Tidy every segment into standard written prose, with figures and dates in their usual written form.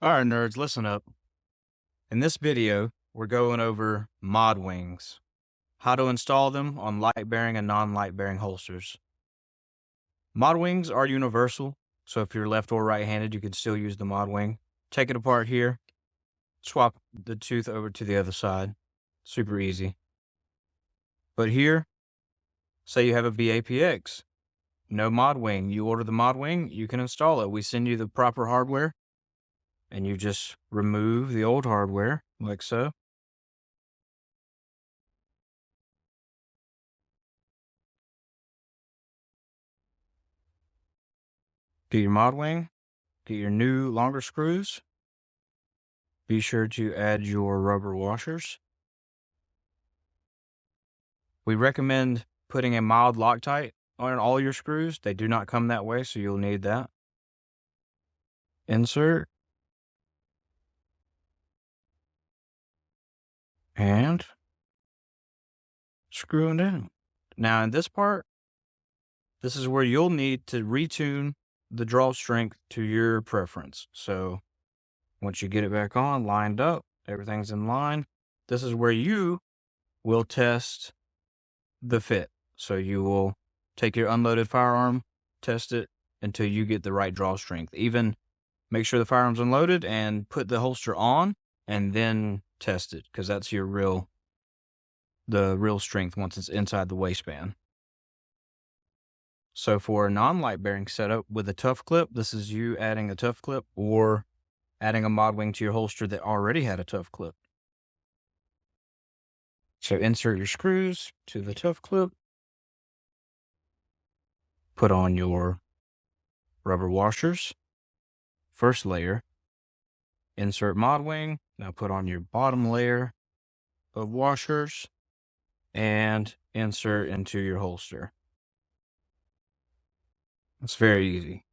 All right, nerds, listen up. In this video, we're going over ModWings, how to install them on light-bearing and non-light-bearing holsters. ModWings are universal, so if you're left or right-handed, you can still use the ModWing. Take it apart here, swap the tooth over to the other side. Super easy. But here, say you have a BAPX, no ModWing. You order the ModWing, you can install it. We send you the proper hardware, and you just remove the old hardware, like so. Get your ModWing, get your new longer screws. Be sure to add your rubber washers. We recommend putting a mild Loctite on all your screws. They do not come that way, so you'll need that. Insert. And screw it in. Now in this part, this is where you'll need to retune the draw strength to your preference. So once you get it back on, lined up, everything's in line, this is where you will test the fit. So you will take your unloaded firearm, test it until you get the right draw strength. Even make sure the firearm's unloaded and put the holster on and then test it, because that's the real strength once it's inside the waistband. So for a non-light bearing setup with a tough clip, this is you adding a tough clip or adding a ModWing to your holster that already had a tough clip. So insert your screws to the tough clip, put on your rubber washers, first layer, insert ModWing, now put on your bottom layer of washers, and insert into your holster. It's very easy.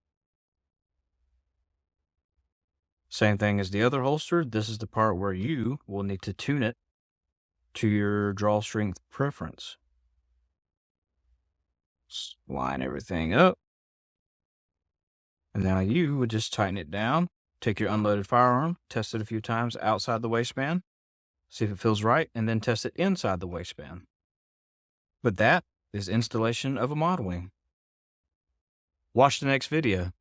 Same thing as the other holster. This is the part where you will need to tune it to your draw strength preference. Line everything up. And now you would just tighten it down. Take your unloaded firearm, test it a few times outside the waistband, see if it feels right, and then test it inside the waistband. But that is installation of a ModWing. Watch the next video.